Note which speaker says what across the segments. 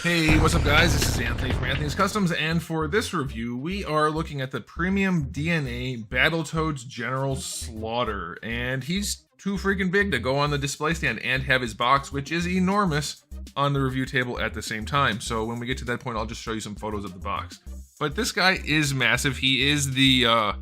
Speaker 1: Hey, what's up guys? This is Anthony from Anthony's Customs, and for this review, we are looking at the Premium DNA Battletoads General Slaughter, and he's too freaking big to go on the display stand and have his box, which is enormous, on the review table at the same time. So when we get to that point, I'll just show you some photos of the box. But this guy is massive. He is the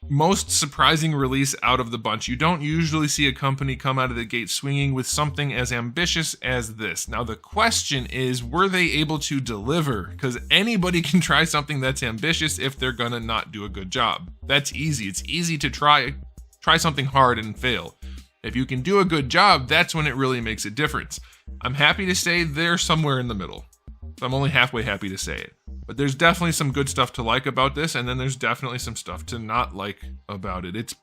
Speaker 1: most surprising release out of the bunch. You don't usually see a company come out of the gate swinging with something as ambitious as this. Now the question is, were they able to deliver? Because anybody can try something that's ambitious if they're gonna not do a good job. That's easy. It's easy to try something hard and fail. If you can do a good job, that's when it really makes a difference. I'm happy to say they're somewhere in the middle. I'm only halfway happy to say it. But there's definitely some good stuff to like about this, and then there's definitely some stuff to not like about it. It's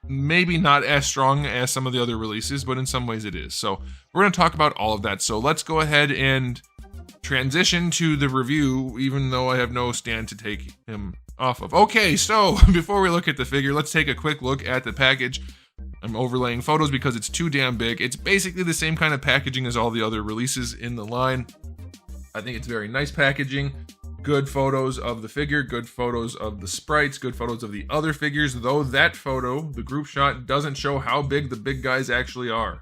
Speaker 1: maybe not as strong as some of the other releases, but in some ways it is. So we're going to talk about all of that. So let's go ahead and transition to the review, even though I have no stand to take him off of. Okay, so before we look at the figure, let's take a quick look at the package. I'm overlaying photos because it's too damn big. It's basically the same kind of packaging as all the other releases in the line. I think it's very nice packaging. Good photos of the figure, good photos of the sprites, good photos of the other figures, though that photo, the group shot, doesn't show how big the big guys actually are.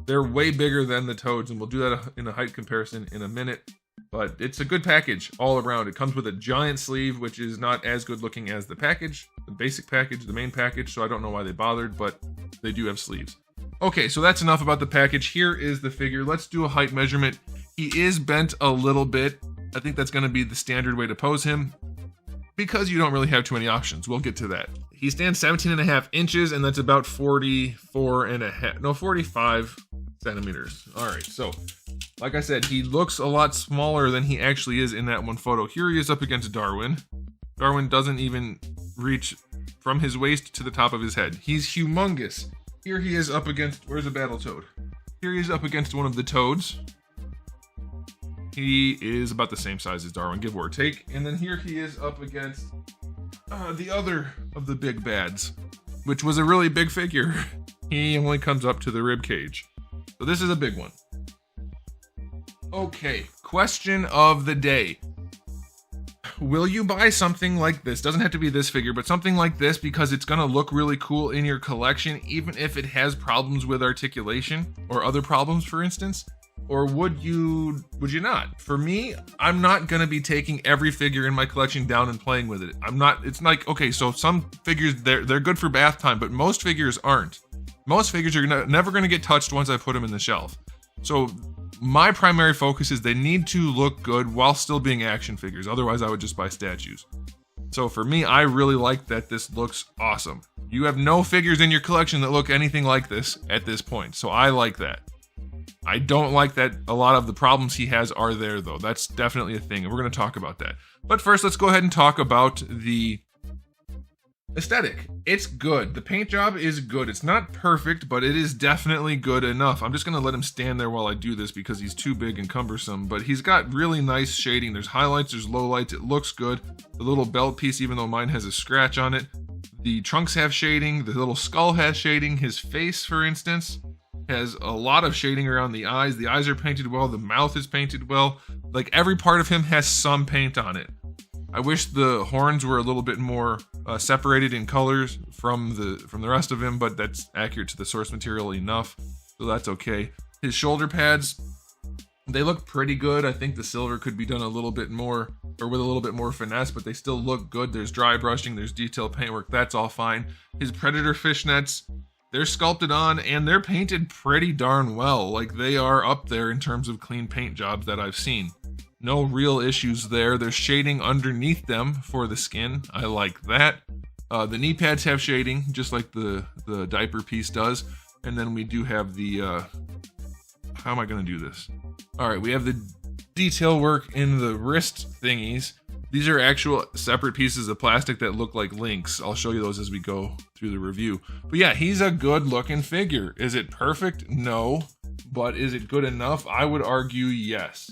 Speaker 1: They're way bigger than the Toads, and we'll do that in a height comparison in a minute. But it's a good package all around. It comes with a giant sleeve, which is not as good looking as the package, the basic package, the main package, so I don't know why they bothered, but they do have sleeves. Okay, so that's enough about the package. Here is the figure. Let's do a height measurement. He is bent a little bit. I think that's going to be the standard way to pose him because you don't really have too many options. We'll get to that. He stands 17.5 inches, and that's about 45 centimeters. All right, so like I said, he looks a lot smaller than he actually is in that one photo. Here he is up against Darwin. Darwin doesn't even reach from his waist to the top of his head. He's humongous. Here he is up against, where's the Battletoad? Here he is up against one of the Toads. He is about the same size as Darwin, give or take. And then here he is up against the other of the big bads, which was a really big figure. He only comes up to the rib cage. So this is a big one. Okay, question of the day. Will you buy something like this? Doesn't have to be this figure, but something like this because it's gonna look really cool in your collection, even if it has problems with articulation or other problems, for instance? Or would you not? For me, I'm not gonna be taking every figure in my collection down and playing with it. I'm not. It's like, okay, so some figures, they're good for bath time, but most figures aren't. Most figures are never gonna get touched once I put them in the shelf. So my primary focus is they need to look good while still being action figures. Otherwise, I would just buy statues. So for me, I really like that this looks awesome. You have no figures in your collection that look anything like this at this point, so I like that. I don't like that a lot of the problems he has are there, though. That's definitely a thing, and we're going to talk about that. But first, let's go ahead and talk about the aesthetic. It's good. The paint job is good. It's not perfect, but it is definitely good enough. I'm just going to let him stand there while I do this because he's too big and cumbersome, but he's got really nice shading. There's highlights, there's lowlights. It looks good. The little belt piece, even though mine has a scratch on it. The trunks have shading. The little skull has shading. His face, for instance, has a lot of shading around the eyes. The eyes are painted well. The mouth is painted well. Like, every part of him has some paint on it. I wish the horns were a little bit more separated in colors from the rest of him, but that's accurate to the source material enough, so that's okay. His shoulder pads, they look pretty good. I think the silver could be done a little bit more, or with a little bit more finesse, but they still look good. There's dry brushing, there's detailed paintwork, that's all fine. His Predator fishnets, they're sculpted on and they're painted pretty darn well. Like, they are up there in terms of clean paint jobs that I've seen. No real issues there. There's shading underneath them for the skin. I like that. The knee pads have shading, just like the diaper piece does. And then we do have the, how am I going to do this? All right, we have the detail work in the wrist thingies. These are actual separate pieces of plastic that look like links. I'll show you those as we go through the review. But yeah, he's a good looking figure. Is it perfect? No. But is it good enough? I would argue yes.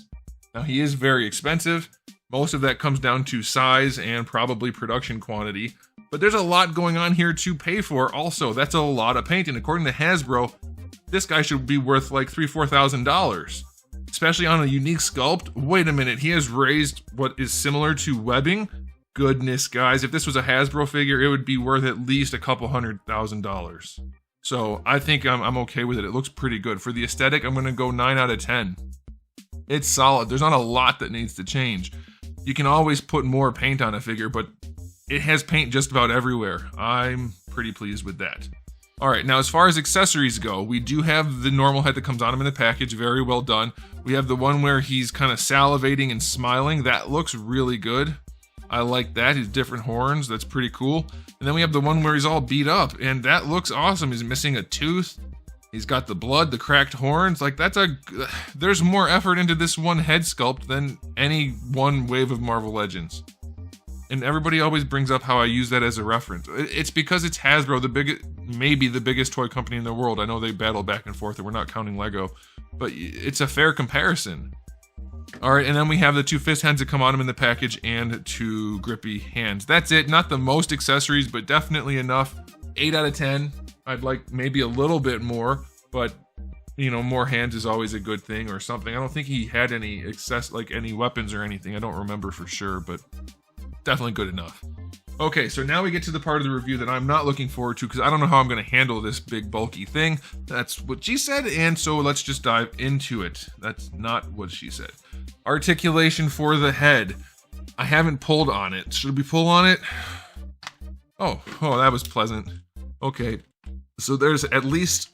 Speaker 1: Now, he is very expensive. Most of that comes down to size and probably production quantity. But there's a lot going on here to pay for also. That's a lot of paint. And according to Hasbro, this guy should be worth like $3,000–$4,000. especially on a unique sculpt. Wait a minute, he has raised what is similar to webbing. Goodness, guys, if this was a Hasbro figure, it would be worth at least a couple $100,000. So I think I'm okay with it. It looks pretty good. For the aesthetic, I'm gonna go 9 out of 10. It's solid. There's not a lot that needs to change. You can always put more paint on a figure, but it has paint just about everywhere. I'm pretty pleased with that. All right, now as far as accessories go, we do have the normal head that comes on him in the package, very well done. We have the one where he's kind of salivating and smiling. That looks really good. I like that. He's different horns. That's pretty cool. And then we have the one where he's all beat up, and that looks awesome. He's missing a tooth. He's got the blood, the cracked horns. Like, there's more effort into this one head sculpt than any one wave of Marvel Legends. And everybody always brings up how I use that as a reference. It's because it's Hasbro, maybe the biggest toy company in the world. I know they battle back and forth, and we're not counting Lego, but it's a fair comparison. All right, and then we have the 2 fist hands that come on him in the package and 2 grippy hands. That's it. Not the most accessories, but definitely enough. 8 out of 10. I'd like maybe a little bit more, but you know, more hands is always a good thing or something. I don't think he had any any weapons or anything. I don't remember for sure, but definitely good enough. Okay, so now we get to the part of the review that I'm not looking forward to because I don't know how I'm going to handle this big bulky thing. That's what she said, and so let's just dive into it. That's not what she said. Articulation for the head. I haven't pulled on it. Should we pull on it? Oh, that was pleasant. Okay, so there's at least,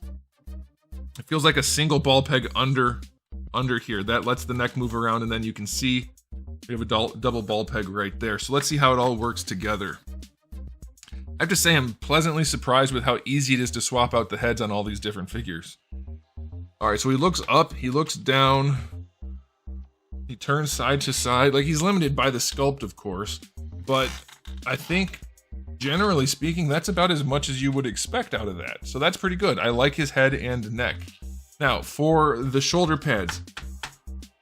Speaker 1: it feels like a single ball peg under here. That lets the neck move around, and then you can see we have a double ball peg right there. So let's see how it all works together. I have to say I'm pleasantly surprised with how easy it is to swap out the heads on all these different figures. All right, so he looks up, he looks down, he turns side to side. Like, he's limited by the sculpt, of course, but I think generally speaking, that's about as much as you would expect out of that. So that's pretty good. I like his head and neck. Now, for the shoulder pads,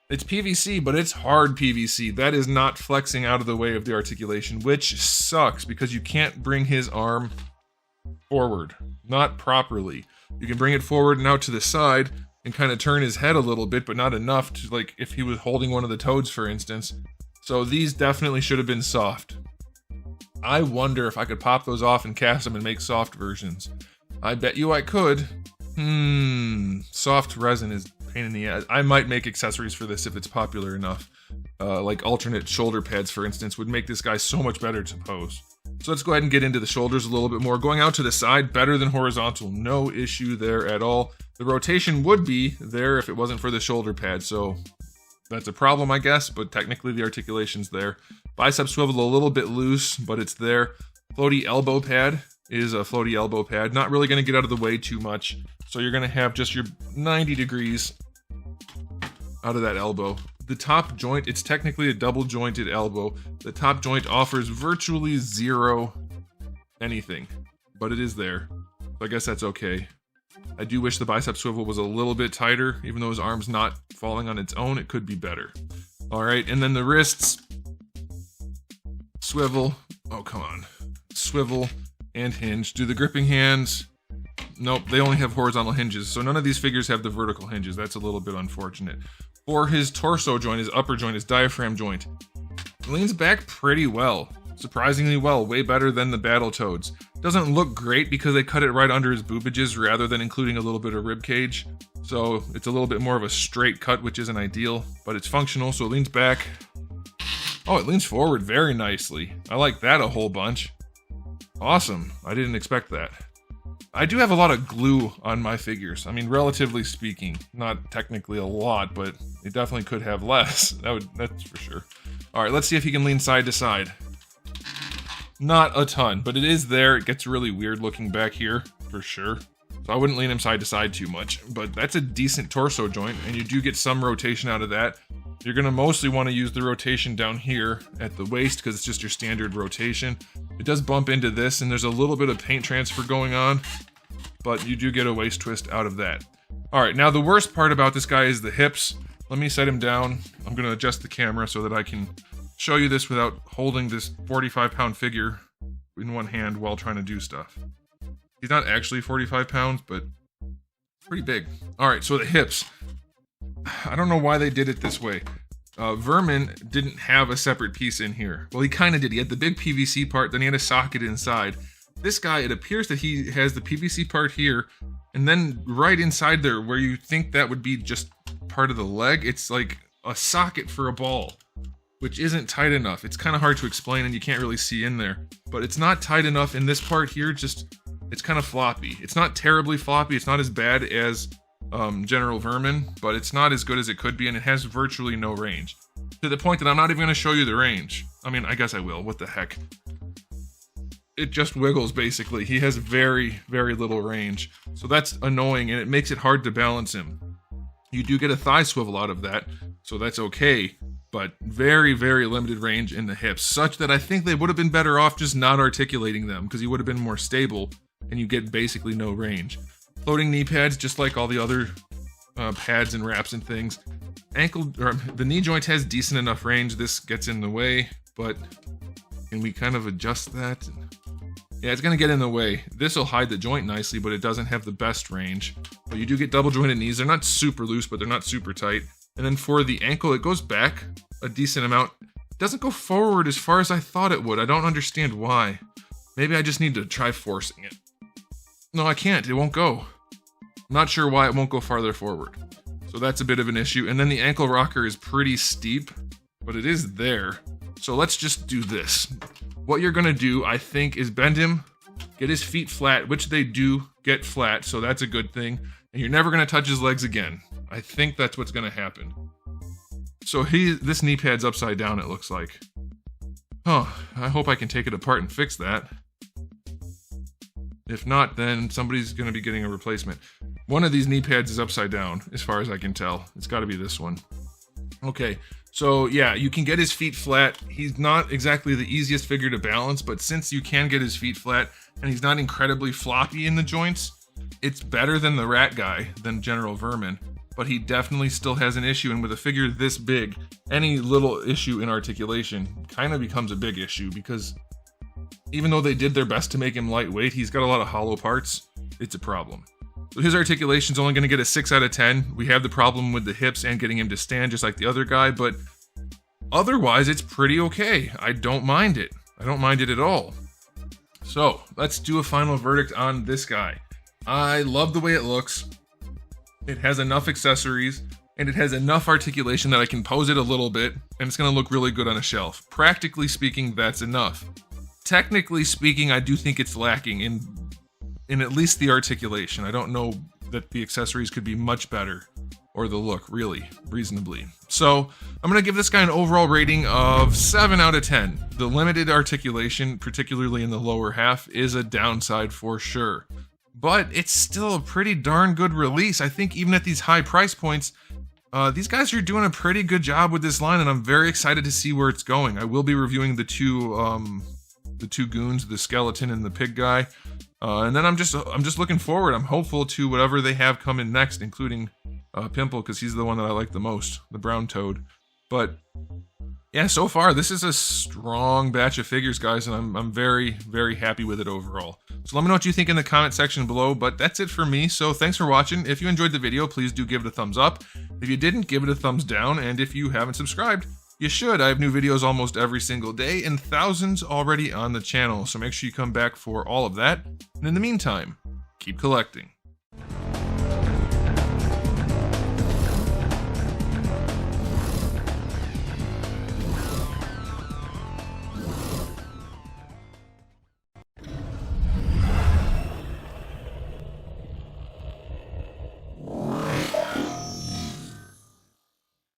Speaker 1: it's PVC, but it's hard PVC. That is not flexing out of the way of the articulation, which sucks because you can't bring his arm forward, not properly. You can bring it forward and out to the side and kind of turn his head a little bit, but not enough to, like, if he was holding one of the toads, for instance. So these definitely should have been soft. I wonder if I could pop those off and cast them and make soft versions. I bet you I could. Soft resin is a pain in the ass. I might make accessories for this if it's popular enough. Like alternate shoulder pads, for instance, would make this guy so much better to pose. So let's go ahead and get into the shoulders a little bit more. Going out to the side, better than horizontal. No issue there at all. The rotation would be there if it wasn't for the shoulder pad, so that's a problem, I guess, but technically the articulation's there. Bicep swivel a little bit loose, but it's there. Floaty elbow pad is a floaty elbow pad. Not really going to get out of the way too much, so you're going to have just your 90 degrees out of that elbow. The top joint, it's technically a double jointed elbow. The top joint offers virtually zero anything, but it is there. So I guess that's okay. I do wish the bicep swivel was a little bit tighter, even though his arm's not falling on its own, it could be better. All right, and then the wrists, swivel, oh come on, swivel and hinge. Do the gripping hands, nope, they only have horizontal hinges, so none of these figures have the vertical hinges. That's a little bit unfortunate. For his torso joint, his upper joint, his diaphragm joint, leans back pretty well. Surprisingly well, way better than the Battletoads. Doesn't look great because they cut it right under his boobages rather than including a little bit of rib cage. So it's a little bit more of a straight cut, which isn't ideal, but it's functional, so it leans back. Oh, it leans forward very nicely. I like that a whole bunch. Awesome, I didn't expect that. I do have a lot of glue on my figures. I mean, relatively speaking, not technically a lot, but it definitely could have less. That's for sure. All right, let's see if he can lean side to side. Not a ton, but it is there. It gets really weird looking back here, for sure. So I wouldn't lean him side to side too much, but that's a decent torso joint, and you do get some rotation out of that. You're gonna mostly wanna use the rotation down here at the waist because it's just your standard rotation. It does bump into this, and there's a little bit of paint transfer going on, but you do get a waist twist out of that. All right, now the worst part about this guy is the hips. Let me set him down. I'm gonna adjust the camera so that I can show you this without holding this 45-pound figure in one hand while trying to do stuff. He's not actually 45 pounds, but pretty big. All right, so the hips. I don't know why they did it this way. Vermin didn't have a separate piece in here. Well, he kind of did. He had the big PVC part, then he had a socket inside. This guy, it appears that he has the PVC part here, and then right inside there, where you think that would be just part of the leg, it's like a socket for a ball, which isn't tight enough. It's kind of hard to explain, and you can't really see in there. But it's not tight enough in this part here, it's kind of floppy. It's not terribly floppy. It's not as bad as General Vermin, but it's not as good as it could be, and it has virtually no range. To the point that I'm not even going to show you the range. I mean, I guess I will. What the heck? It just wiggles, basically. He has very, very little range. So that's annoying, and it makes it hard to balance him. You do get a thigh swivel out of that, so that's okay, but very, very limited range in the hips, such that I think they would have been better off just not articulating them, because he would have been more stable, and you get basically no range. Floating knee pads, just like all the other pads and wraps and things. The knee joint has decent enough range. This gets in the way, but can we kind of adjust that? Yeah, it's going to get in the way. This will hide the joint nicely, but it doesn't have the best range. But you do get double jointed knees. They're not super loose, but they're not super tight. And then for the ankle, it goes back a decent amount. It doesn't go forward as far as I thought it would. I don't understand why. Maybe I just need to try forcing it. No, I can't. It won't go. I'm not sure why it won't go farther forward. So that's a bit of an issue. And then the ankle rocker is pretty steep, but it is there. So let's just do this. What you're gonna do, I think, is bend him, get his feet flat, which they do get flat, so that's a good thing. And you're never gonna touch his legs again. I think that's what's gonna happen. So this knee pad's upside down, it looks like. Oh, I hope I can take it apart and fix that. If not, then somebody's gonna be getting a replacement. One of these knee pads is upside down, as far as I can tell. It's gotta be this one. Okay. So yeah, you can get his feet flat. He's not exactly the easiest figure to balance, but since you can get his feet flat and he's not incredibly floppy in the joints, it's better than the rat guy, than General Vermin, but he definitely still has an issue. And with a figure this big, any little issue in articulation kind of becomes a big issue, because even though they did their best to make him lightweight, he's got a lot of hollow parts. It's a problem. So his articulation's only going to get a 6 out of 10. We have the problem with the hips and getting him to stand just like the other guy, but otherwise it's pretty okay. I don't mind it. I don't mind it at all. So let's do a final verdict on this guy. I love the way it looks. It has enough accessories and it has enough articulation that I can pose it a little bit and it's going to look really good on a shelf. Practically speaking, that's enough. Technically speaking, I do think it's lacking in at least the articulation. I don't know that the accessories could be much better, or the look, really, reasonably. So I'm gonna give this guy an overall rating of 7 out of 10. The limited articulation, particularly in the lower half, is a downside for sure. But it's still a pretty darn good release. I think even at these high price points, these guys are doing a pretty good job with this line, and I'm very excited to see where it's going. I will be reviewing the two goons, the skeleton and the pig guy. And then I'm just looking forward. I'm hopeful to whatever they have coming next, including Pimple, because he's the one that I like the most, the brown toad. But yeah, so far this is a strong batch of figures, guys, and I'm very, very happy with it overall. So let me know what you think in the comment section below. But that's it for me. So thanks for watching. If you enjoyed the video, please do give it a thumbs up. If you didn't, give it a thumbs down. And if you haven't subscribed, you should. I have new videos almost every single day and thousands already on the channel, so make sure you come back for all of that. And in the meantime, keep collecting.